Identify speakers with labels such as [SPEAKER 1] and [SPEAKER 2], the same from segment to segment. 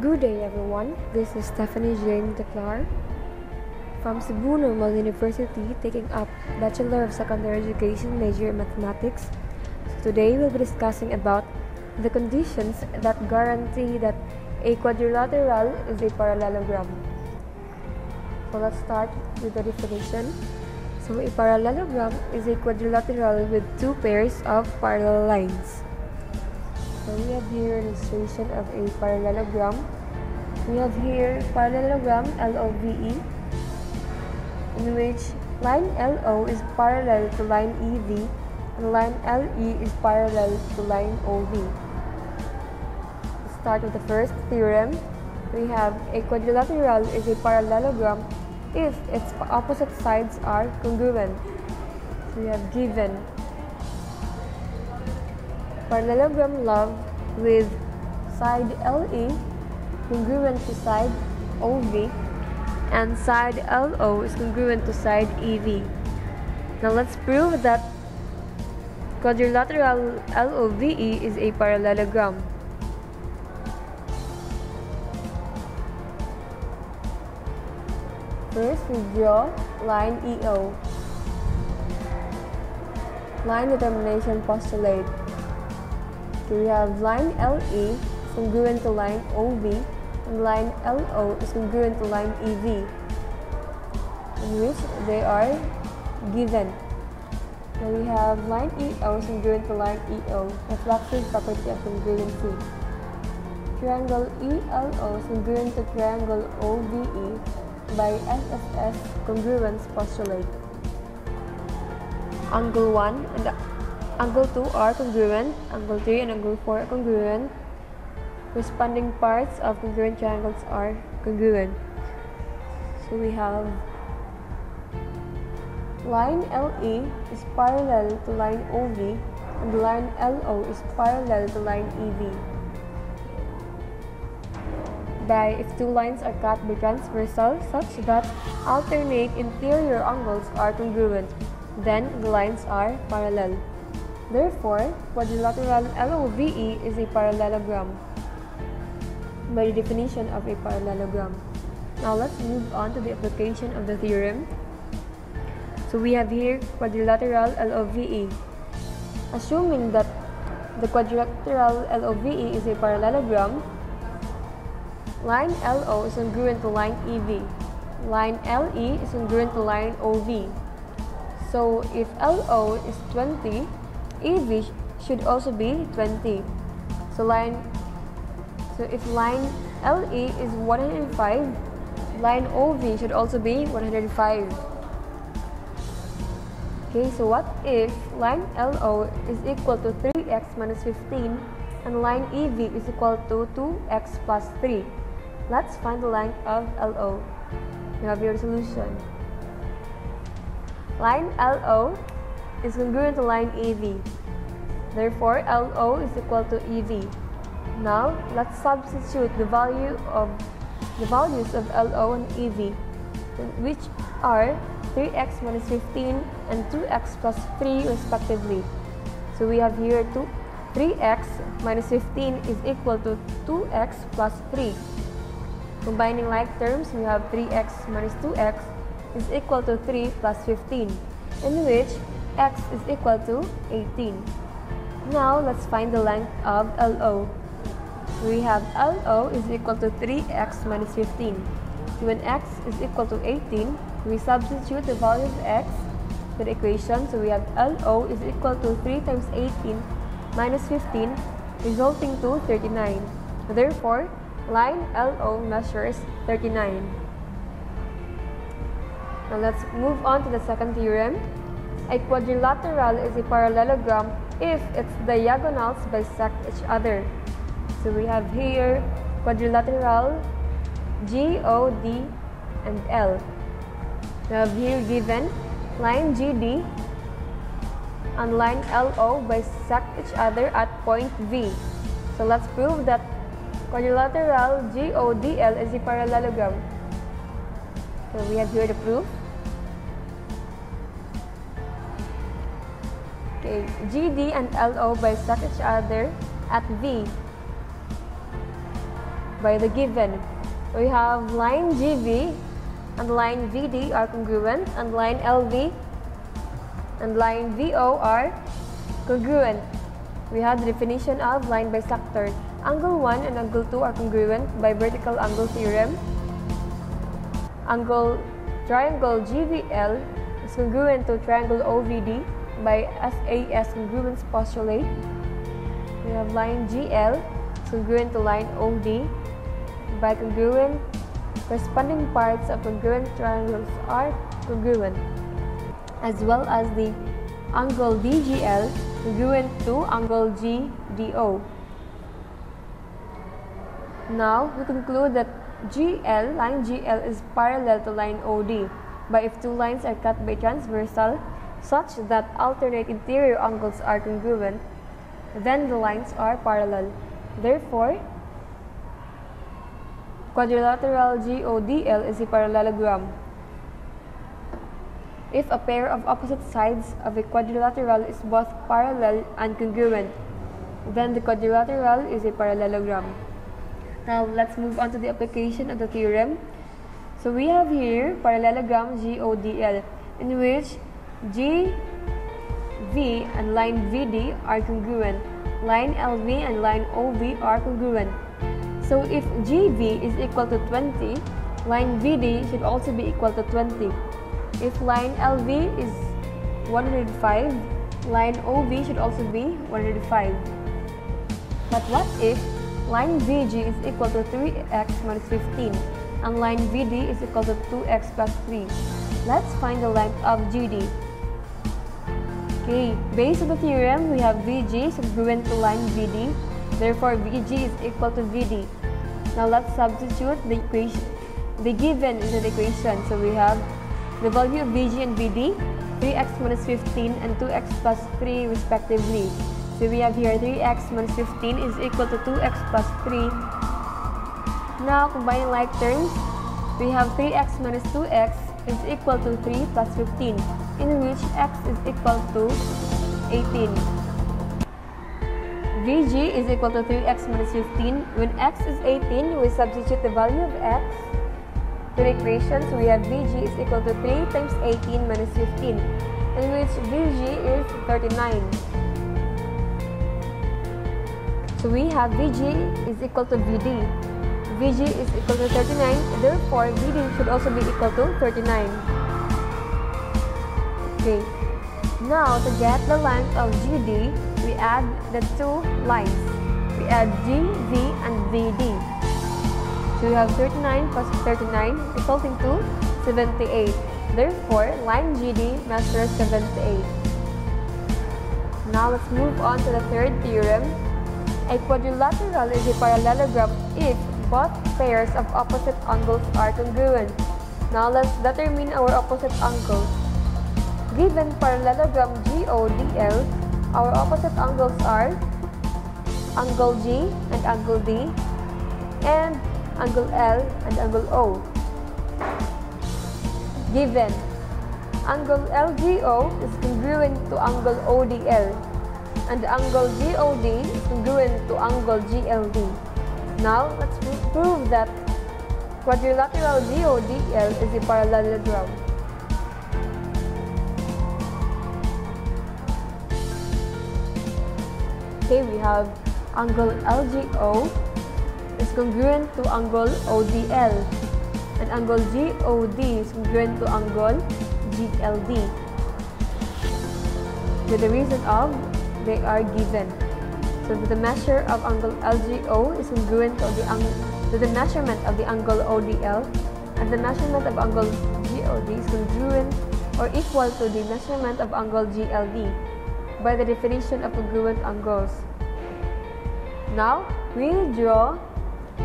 [SPEAKER 1] Good day everyone, this is Stephanie Jane Declar from Cebu Normal University taking up Bachelor of Secondary Education major in Mathematics. So today we'll be discussing about the conditions that guarantee that a quadrilateral is a parallelogram. So let's start with the definition. So a parallelogram is a quadrilateral with two pairs of parallel lines. So we have here an illustration of a parallelogram. We have here parallelogram LOVE, in which line LO is parallel to line EV and line LE is parallel to line OV. Let's start with the first theorem. We have a quadrilateral is a parallelogram if its opposite sides are congruent. So we have given parallelogram love with side LE congruent to side OV and side LO is congruent to side EV. Now let's prove that quadrilateral LOVE is a parallelogram. First, we draw line EO. Line determination postulate. So we have line LE congruent to line OV and line LO is congruent to line EV, in which they are given. Now we have line EO is congruent to line EO, reflexive property of congruency. Triangle ELO is congruent to triangle OVE by SSS congruence postulate. Angle 1 and Angle 2 are congruent, Angle 3 and Angle 4 are congruent. Corresponding parts of congruent triangles are congruent. So we have line LE is parallel to line OV and line LO is parallel to line EV. If two lines are cut by transversal such that alternate interior angles are congruent, then the lines are parallel. Therefore, quadrilateral LOVE is a parallelogram by the definition of a parallelogram. Now let's move on to the application of the theorem. So we have here quadrilateral LOVE. Assuming that the quadrilateral LOVE is a parallelogram, line LO is congruent to line EV. Line LE is congruent to line OV. So if LO is 20, EV should also be 20. So if line LE is 105, line OV should also be 105. Okay, so what if line LO is equal to 3x minus 15 and line EV is equal to 2x plus 3? Let's find the length of LO. You have your solution. Line LO is congruent to line EV. Therefore, LO is equal to EV. Now, let's substitute the values of LO and EV, which are 3x minus 15 and 2x plus 3 respectively. So we have here 3x minus 15 is equal to 2x plus 3. Combining like terms, we have 3x minus 2x is equal to 3 plus 15, in which x is equal to 18. Now, let's find the length of LO. We have LO is equal to 3x minus 15. So when x is equal to 18, we substitute the value of x to the equation. So we have LO is equal to 3 times 18 minus 15, resulting to 39. Therefore, line LO measures 39. Now let's move on to the second theorem. A quadrilateral is a parallelogram if its diagonals bisect each other. So we have here quadrilateral GOD and L. We have here given line GD and line LO bisect each other at point V. So let's prove that quadrilateral GODL is a parallelogram. So we have here the proof. Okay, GD and LO bisect each other at V. by the given. We have line GV and line VD are congruent, and line LV and line VO are congruent. We have the definition of line bisector. Angle 1 and angle 2 are congruent by vertical angle theorem. Triangle GVL is congruent to triangle OVD by SAS congruence postulate. We have line GL is congruent to line OD by congruent. Corresponding parts of congruent triangles are congruent, as well as the angle DGL congruent to angle GDO. Now, we conclude that line GL is parallel to line OD, but if two lines are cut by transversal such that alternate interior angles are congruent, then the lines are parallel. Therefore, quadrilateral GODL is a parallelogram. If a pair of opposite sides of a quadrilateral is both parallel and congruent, then the quadrilateral is a parallelogram. Now, let's move on to the application of the theorem. So, we have here parallelogram GODL, in which GV and line VD are congruent, line LV and line OV are congruent. So, if GV is equal to 20, line VD should also be equal to 20. If line LV is 105, line OV should also be 105. But what if line VG is equal to 3x minus 15 and line VD is equal to 2x plus 3? Let's find the length of GD. Okay, based on the theorem, we have VG is congruent to line VD. Therefore, VG is equal to VD. Now, let's substitute the given into the equation. So, we have the value of VG and VD, 3x minus 15 and 2x plus 3 respectively. So, we have here 3x minus 15 is equal to 2x plus 3. Now, combining like terms, we have 3x minus 2x is equal to 3 plus 15, in which x is equal to 18. VG is equal to 3x minus 15. When x is 18, we substitute the value of x to the equation. So we have VG is equal to 3 times 18 minus 15, in which VG is 39. So we have VG is equal to VD. VG is equal to 39, therefore VD should also be equal to 39. Okay. Now, to get the length of GD, we add the two lines. We add GV and VD. So we have 39 plus 39 resulting to 78. Therefore, line GD measures 78. Now, let's move on to the third theorem. A quadrilateral is a parallelogram if both pairs of opposite angles are congruent. Now, let's determine our opposite angles. Given parallelogram GODL, our opposite angles are angle G and angle D, and angle L and angle O. Given angle LGO is congruent to angle ODL, and angle GOD is congruent to angle GLD. Now, let's prove that quadrilateral GODL is a parallelogram. Okay, we have angle LGO is congruent to angle ODL, and angle GOD is congruent to angle GLD, with the reason of they are given. So the measure of angle LGO is congruent to the measurement of the angle ODL, and the measurement of angle GOD is congruent or equal to the measurement of angle GLD by the definition of congruent angles. Now, we draw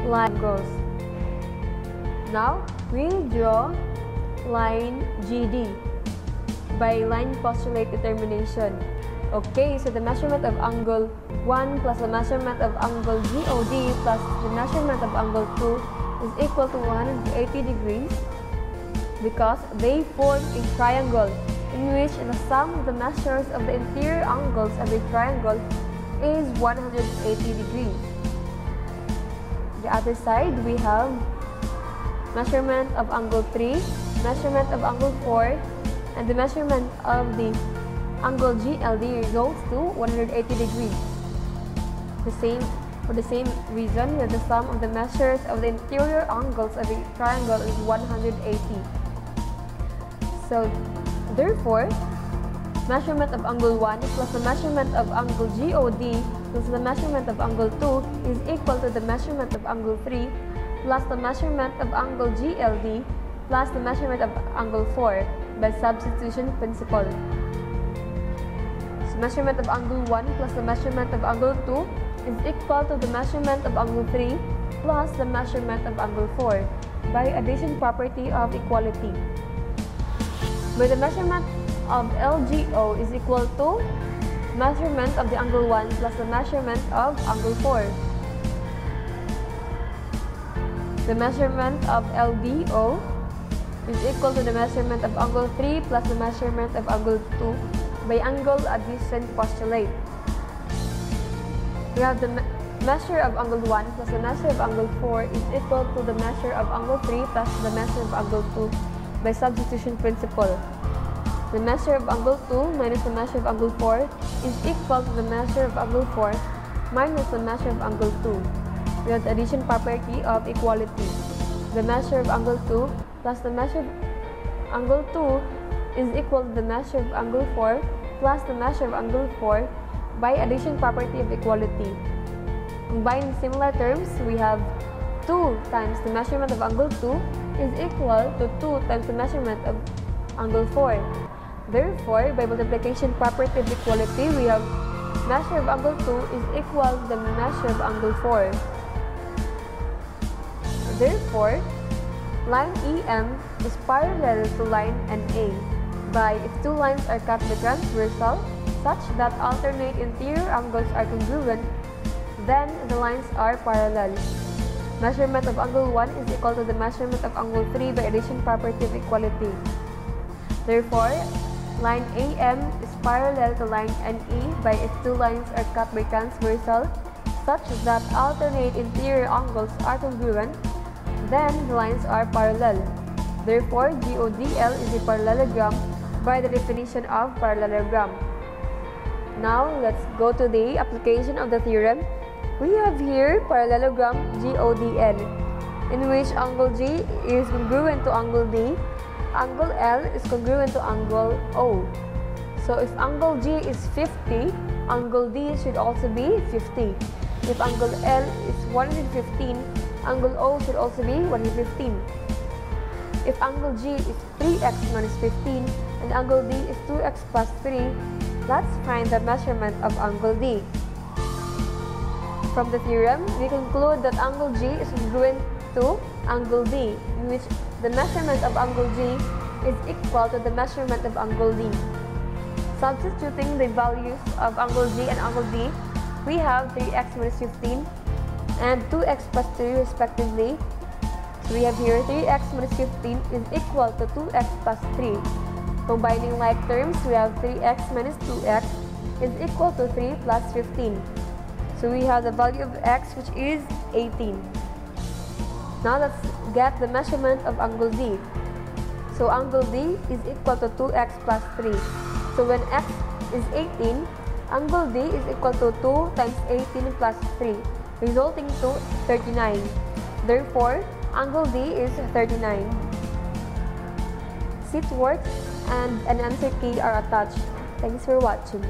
[SPEAKER 1] line angles. Now, we draw line GD by line postulate determination. Okay, so the measurement of angle 1 plus the measurement of angle GOD plus the measurement of angle 2 is equal to 180 degrees because they form a triangle in which the sum of the measures of the interior angles of a triangle is 180 degrees. the other side, we have measurement of angle 3, measurement of angle 4, and the measurement of the angle GLD results to 180 degrees. For the same reason, the sum of the measures of the interior angles of a triangle is 180. So, therefore, measurement of angle 1 plus the measurement of angle GOD plus the measurement of angle 2 is equal to the measurement of angle 3 plus the measurement of angle GLD plus the measurement of angle 4 by substitution principle. So measurement of angle 1 plus the measurement of angle 2 is equal to the measurement of angle 3 plus the measurement of angle 4 by addition property of equality, where the measurement of LGO is equal to measurement of the angle 1 plus the measurement of angle 4. The measurement of LDO is equal to the measurement of angle 3 plus the measurement of angle 2 by angle addition postulate. We have the measure of angle 1 plus the measure of angle 4 is equal to the measure of angle 3 plus the measure of angle 2 by substitution principle. The measure of angle 2 minus the measure of angle 4 is equal to the measure of angle 4 minus the measure of angle 2. We have the addition property of equality. The measure of angle 2 plus the measure of angle 2 is equal to the measure of angle 4 plus the measure of angle 4 by addition property of equality. Combining similar terms, we have 2 times the measurement of angle 2 is equal to 2 times the measurement of angle 4. Therefore, by multiplication property of equality, we have measure of angle 2 is equal to the measure of angle 4. Therefore, line EM is parallel to line NA by if two lines are cut by transversal such that alternate interior angles are congruent, then the lines are parallel. Measurement of angle 1 is equal to the measurement of angle 3 by addition property of equality. Therefore, line AM is parallel to line NE by if two lines are cut by transversal such that alternate interior angles are congruent, then the lines are parallel. Therefore, GODL is a parallelogram by the definition of parallelogram. Now, let's go to the application of the theorem. We have here parallelogram GODL, in which angle G is congruent to angle D, angle L is congruent to angle O. So if angle G is 50, angle D should also be 50. If angle L is 115, angle O should also be 115. If angle G is 3x minus 15 and angle D is 2x plus 3, let's find the measurement of angle D. From the theorem, we conclude that angle G is congruent to angle D, in which the measurement of angle G is equal to the measurement of angle D. Substituting the values of angle G and angle D, we have 3x minus 15 and 2x plus 3 respectively. So we have here 3x minus 15 is equal to 2x plus 3. Combining like terms, we have 3x minus 2x is equal to 3 plus 15. So we have the value of x, which is 18. Now let's get the measurement of angle D. So angle D is equal to 2x plus 3. So when x is 18, angle D is equal to 2 times 18 plus 3, resulting to 39. Therefore, angle D is 39. Sheet work and an answer key are attached. Thanks for watching.